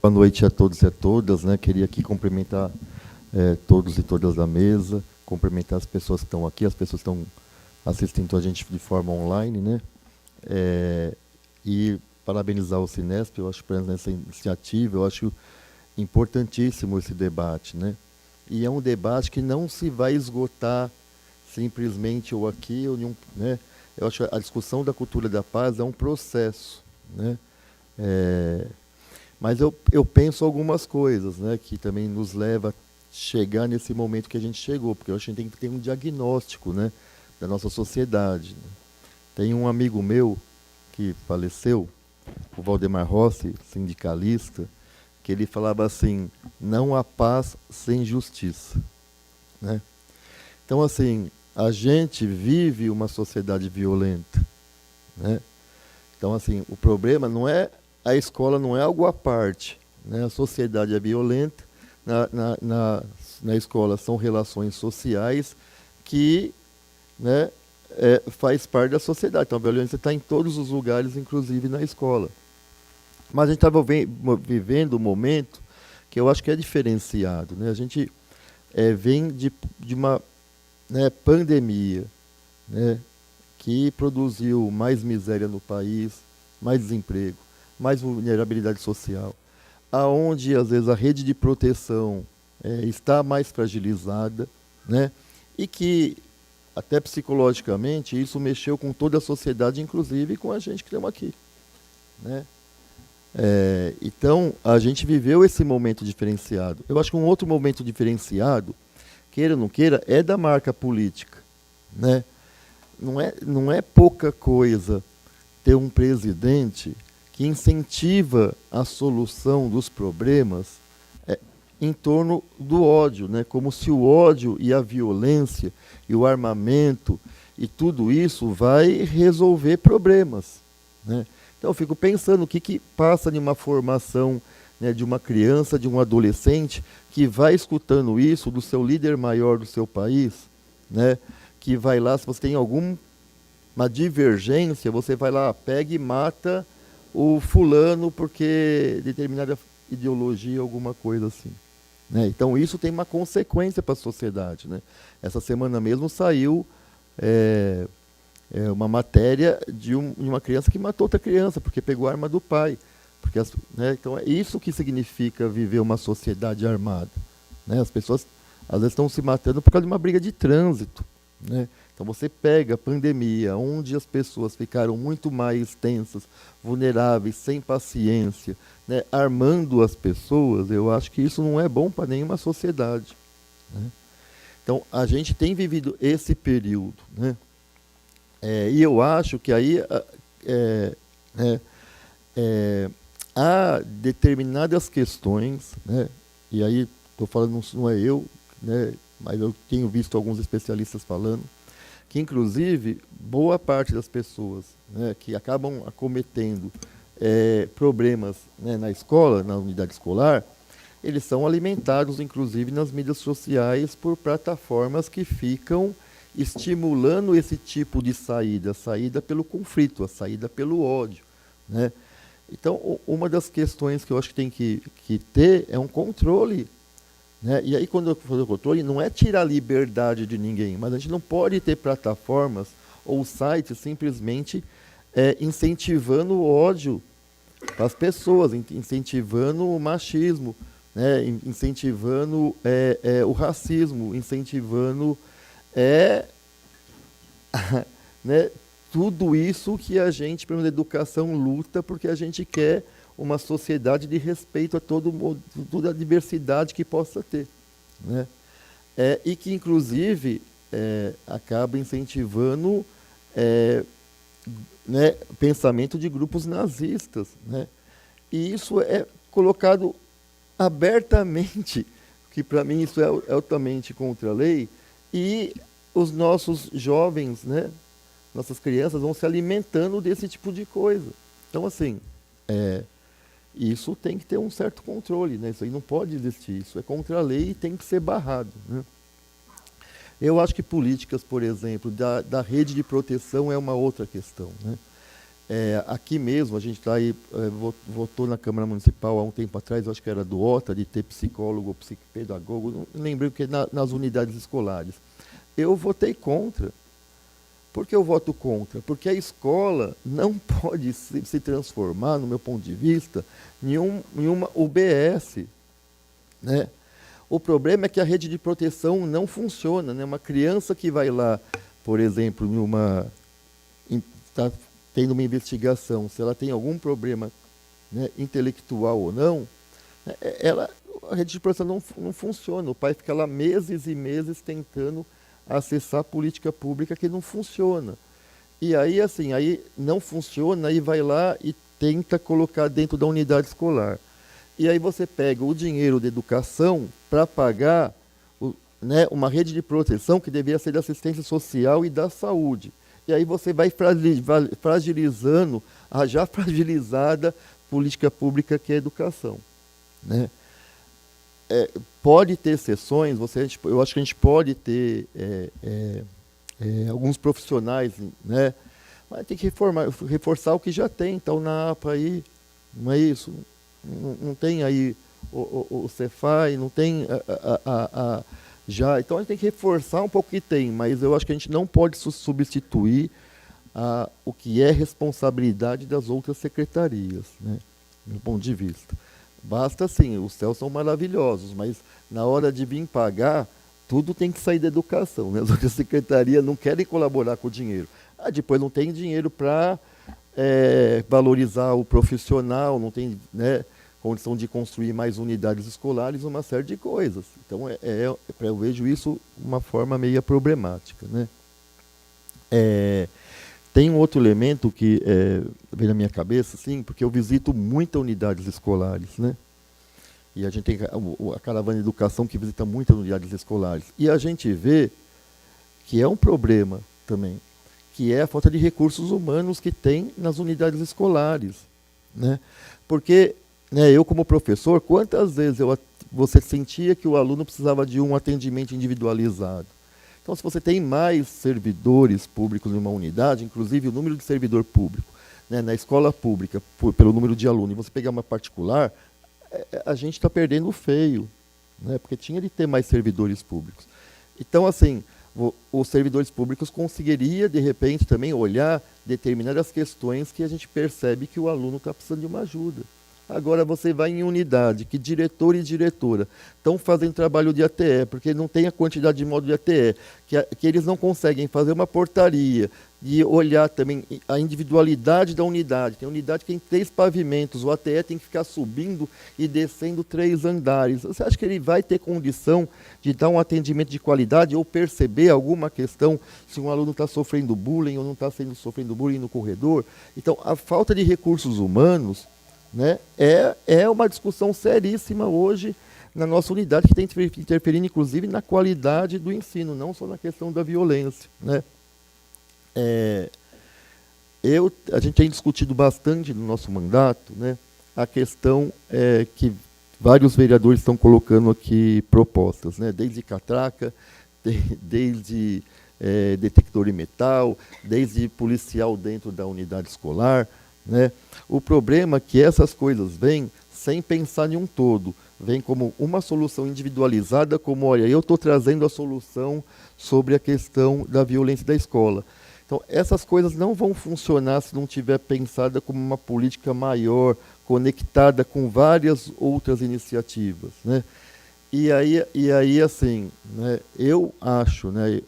Boa noite a todos e a todas, né? Queria aqui cumprimentar todos e todas da mesa, cumprimentar as pessoas que estão aqui, as pessoas que estão assistindo a gente de forma online, né? E parabenizar o Cinesp, eu acho, por exemplo, nessa iniciativa, eu acho importantíssimo esse debate, né? E é um debate que não se vai esgotar simplesmente ou aqui ou nenhum, né? Eu acho que a discussão da cultura da paz é um processo, né? Mas eu penso algumas coisas, né, que também nos leva a chegar nesse momento que a gente chegou, porque eu acho que a gente tem que ter um diagnóstico, né, da nossa sociedade, né? Tem um amigo meu que faleceu, o Valdemar Rossi, sindicalista, que ele falava assim: não há paz sem justiça, né? Então, assim, a gente vive uma sociedade violenta, né? Então, assim, o problema não é a escola, não é algo à parte, né? A sociedade é violenta, na escola são relações sociais que, né, faz parte da sociedade. Então, a violência está em todos os lugares, inclusive na escola. Mas a gente estava vivendo um momento que eu acho que é diferenciado, né? A gente vem de uma, né, pandemia, né, que produziu mais miséria no país, mais desemprego, mais vulnerabilidade social, aonde às vezes a rede de proteção está mais fragilizada, né, e que até psicologicamente isso mexeu com toda a sociedade, inclusive com a gente que estamos aqui, né? Então a gente viveu esse momento diferenciado. Eu acho que um outro momento diferenciado, queira ou não queira, é da marca política, né? Não é pouca coisa ter um presidente que incentiva a solução dos problemas em torno do ódio, né? Como se o ódio e a violência e o armamento e tudo isso vai resolver problemas, né? Então eu fico pensando o que passa em uma formação, né, de uma criança, de um adolescente, que vai escutando isso do seu líder maior do seu país, né? Que vai lá, se você tem alguma divergência, você vai lá, pega e mata o fulano porque determinada ideologia, alguma coisa assim, né? Então isso tem uma consequência para a sociedade, né? Essa semana mesmo saiu uma matéria de uma criança que matou outra criança porque pegou a arma do pai. Porque né, então é isso que significa viver uma sociedade armada, né? As pessoas às vezes estão se matando por causa de uma briga de trânsito, né? Então você pega a pandemia, onde as pessoas ficaram muito mais tensas, vulneráveis, sem paciência, né, armando as pessoas. Eu acho que isso não é bom para nenhuma sociedade, né? Então a gente tem vivido esse período, né? E eu acho que aí né, há determinadas questões, né, e aí estou falando, não é eu, né, mas eu tenho visto alguns especialistas falando, que inclusive boa parte das pessoas, né, que acabam acometendo problemas, né, na escola, na unidade escolar, eles são alimentados inclusive nas mídias sociais por plataformas que ficam estimulando esse tipo de saída, a saída pelo conflito, a saída pelo ódio, né? Então, uma das questões que eu acho que tem que ter é um controle, né? E aí, quando eu falo controle, não é tirar a liberdade de ninguém, mas a gente não pode ter plataformas ou sites simplesmente incentivando o ódio para as pessoas, incentivando o machismo, né? Incentivando o racismo, incentivando né, tudo isso que a gente, pela educação, luta, porque a gente quer uma sociedade de respeito a toda a diversidade que possa ter, né? E que, inclusive, acaba incentivando né, pensamento de grupos nazistas, né? E isso é colocado abertamente, que para mim isso é altamente contra a lei, e os nossos jovens, né, nossas crianças vão se alimentando desse tipo de coisa. Então, assim, isso tem que ter um certo controle, né? Isso aí não pode existir, isso é contra a lei e tem que ser barrado, né? Eu acho que políticas, por exemplo, da rede de proteção é uma outra questão, né? Aqui mesmo, a gente está aí, votou na Câmara Municipal há um tempo atrás, acho que era do OTA, de ter psicólogo, psicopedagogo, não lembrei o que nas unidades escolares. Eu votei contra. Por que eu voto contra? Porque a escola não pode se transformar, no meu ponto de vista, em uma UBS, né? O problema é que a rede de proteção não funciona, né? Uma criança que vai lá, por exemplo, está tendo uma investigação, se ela tem algum problema, né, intelectual ou não, né, a rede de proteção não funciona. O pai fica lá meses e meses tentando acessar a política pública que não funciona. E aí, assim, aí não funciona, aí vai lá e tenta colocar dentro da unidade escolar. E aí você pega o dinheiro da educação para pagar, né, uma rede de proteção que deveria ser da assistência social e da saúde. E aí você vai fragilizando a já fragilizada política pública que é a educação, né? Pode ter sessões, eu acho que a gente pode ter alguns profissionais, né? Mas tem que reforçar o que já tem. Então, na APA aí, não é isso? Não tem aí o Cefai, não tem já. Então, a gente tem que reforçar um pouco o que tem, mas eu acho que a gente não pode substituir o que é responsabilidade das outras secretarias, né? Do meu ponto de vista. Basta sim, os céus são maravilhosos, mas na hora de vir pagar, tudo tem que sair da educação, né? As outras secretarias não querem colaborar com o dinheiro. Depois não tem dinheiro para valorizar o profissional, não tem, né, condição de construir mais unidades escolares, uma série de coisas. Então, eu vejo isso uma forma meio problemática, né? Tem um outro elemento que vem na minha cabeça, sim, porque eu visito muitas unidades escolares, né? E a gente tem a caravana de educação que visita muitas unidades escolares. E a gente vê que é um problema também, que é a falta de recursos humanos que tem nas unidades escolares, né? Porque, né, eu como professor, quantas vezes você sentia que o aluno precisava de um atendimento individualizado? Então, se você tem mais servidores públicos em uma unidade, inclusive o número de servidor público, né, na escola pública, pelo número de alunos, e você pegar uma particular, a gente está perdendo feio, né, porque tinha de ter mais servidores públicos. Então, assim, os servidores públicos conseguiriam, de repente, também olhar determinadas questões que a gente percebe que o aluno está precisando de uma ajuda. Agora você vai em unidade, que diretor e diretora estão fazendo trabalho de ATE, porque não tem a quantidade de módulo de ATE, que eles não conseguem fazer uma portaria, e olhar também a individualidade da unidade. Tem unidade que tem 3 pavimentos, o ATE tem que ficar subindo e descendo 3 andares. Você acha que ele vai ter condição de dar um atendimento de qualidade ou perceber alguma questão, se um aluno está sofrendo bullying ou não está sofrendo bullying no corredor? Então, a falta de recursos humanos, né, é uma discussão seríssima hoje na nossa unidade, que tem interferindo, inclusive, na qualidade do ensino, não só na questão da violência, né? A gente tem discutido bastante no nosso mandato, né, a questão que vários vereadores estão colocando aqui propostas, né, desde catraca, desde detector de metal, desde policial dentro da unidade escolar, né? O problema é que essas coisas vêm sem pensar em um todo, vem como uma solução individualizada, como, olha, eu estou trazendo a solução sobre a questão da violência da escola. Então, essas coisas não vão funcionar se não tiver pensada como uma política maior, conectada com várias outras iniciativas, né? E aí assim, né, eu acho, né,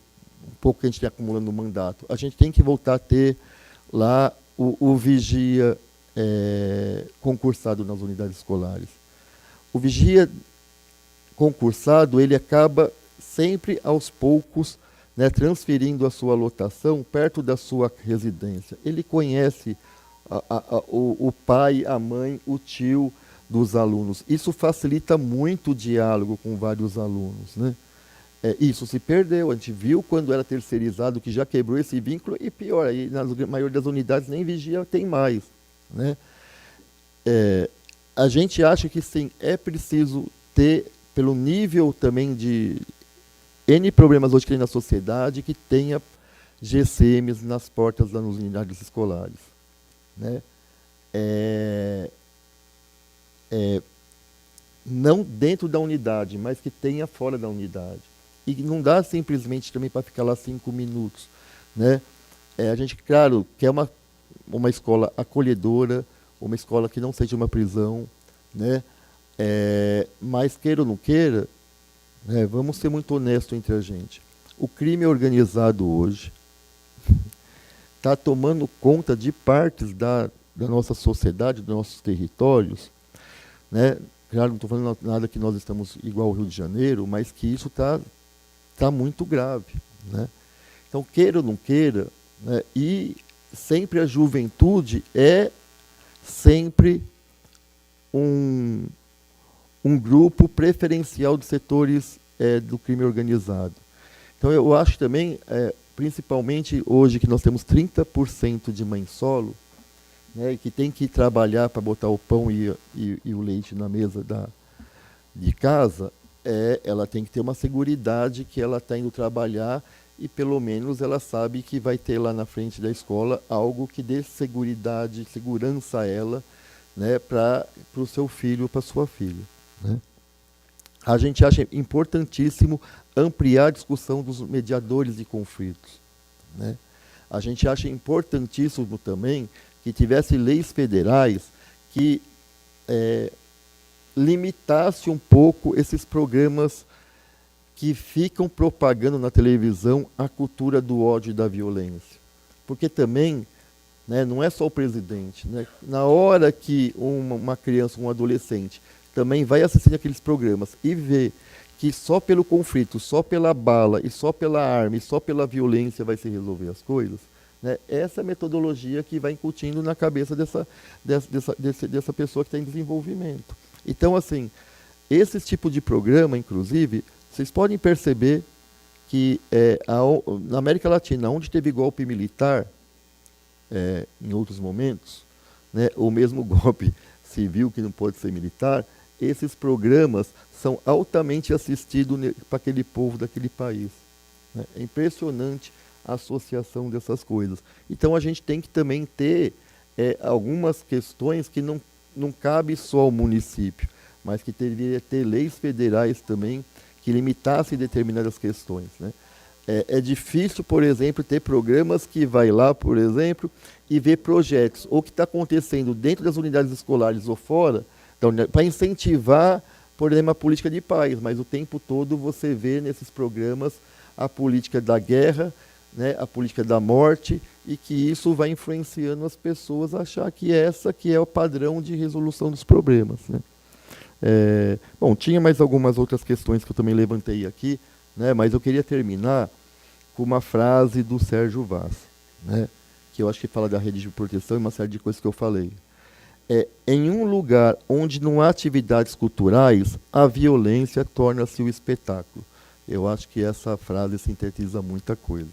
um pouco que a gente tem acumulando no mandato, a gente tem que voltar a ter lá o vigia concursado nas unidades escolares. O vigia concursado, ele acaba sempre aos poucos, né, transferindo a sua lotação perto da sua residência. Ele conhece o pai, a mãe, o tio dos alunos. Isso facilita muito o diálogo com vários alunos, né? Isso se perdeu, a gente viu quando era terceirizado que já quebrou esse vínculo, e pior, aí na maioria das unidades nem vigia tem mais, né? A gente acha que sim, é preciso ter, pelo nível também de N problemas hoje que tem na sociedade, que tenha GCMs nas portas das unidades escolares. né? É, é, não dentro da unidade, mas que tenha fora da unidade. E não dá simplesmente também para ficar lá 5 minutos, né? A gente, claro, quer uma escola acolhedora, uma escola que não seja uma prisão, né? Mas queira ou não queira, né, vamos ser muito honestos entre a gente. O crime organizado hoje está tomando conta de partes da nossa sociedade, dos nossos territórios, né? Claro, não estou falando nada que nós estamos igual ao Rio de Janeiro, mas que isso tá muito grave, né? Então, queira ou não queira, né, e sempre a juventude é sempre um, um grupo preferencial dos setores do crime organizado. Então, eu acho também, principalmente hoje que nós temos 30% de mãe solo, né, que tem que trabalhar para botar o pão e o leite na mesa de casa, ela tem que ter uma seguridade que ela está indo trabalhar e pelo menos ela sabe que vai ter lá na frente da escola algo que dê segurança a ela, né, para o seu filho, para sua filha, né? A gente acha importantíssimo ampliar a discussão dos mediadores de conflitos, né? A gente acha importantíssimo também que tivesse leis federais que limitasse um pouco esses programas que ficam propagando na televisão a cultura do ódio e da violência. Porque também, né, não é só o presidente, né? Na hora que uma criança, um adolescente, também vai assistir aqueles programas e vê que só pelo conflito, só pela bala, e só pela arma, e só pela violência vai se resolver as coisas, né? Essa é a metodologia que vai incutindo na cabeça dessa pessoa que está em desenvolvimento. Então, assim, esse tipo de programa, inclusive, vocês podem perceber que na América Latina, onde teve golpe militar, em outros momentos, né, ou mesmo golpe civil, que não pode ser militar, esses programas são altamente assistidos para aquele povo daquele país, né? É impressionante a associação dessas coisas. Então a gente tem que também ter algumas questões que não cabe só ao município, mas que deveria ter leis federais também que limitassem determinadas questões, né? É difícil, por exemplo, ter programas que vai lá, por exemplo, e ver projetos, ou que está acontecendo dentro das unidades escolares ou fora, para incentivar, por exemplo, a política de paz, mas o tempo todo você vê nesses programas a política da guerra, né, a política da morte, e que isso vai influenciando as pessoas a achar que essa que é o padrão de resolução dos problemas, né? Bom, tinha mais algumas outras questões que eu também levantei aqui, né, mas eu queria terminar com uma frase do Sérgio Vaz, né, que eu acho que fala da rede de proteção e uma série de coisas que eu falei. Em um lugar onde não há atividades culturais, a violência torna-se o espetáculo. Eu acho que essa frase sintetiza muita coisa.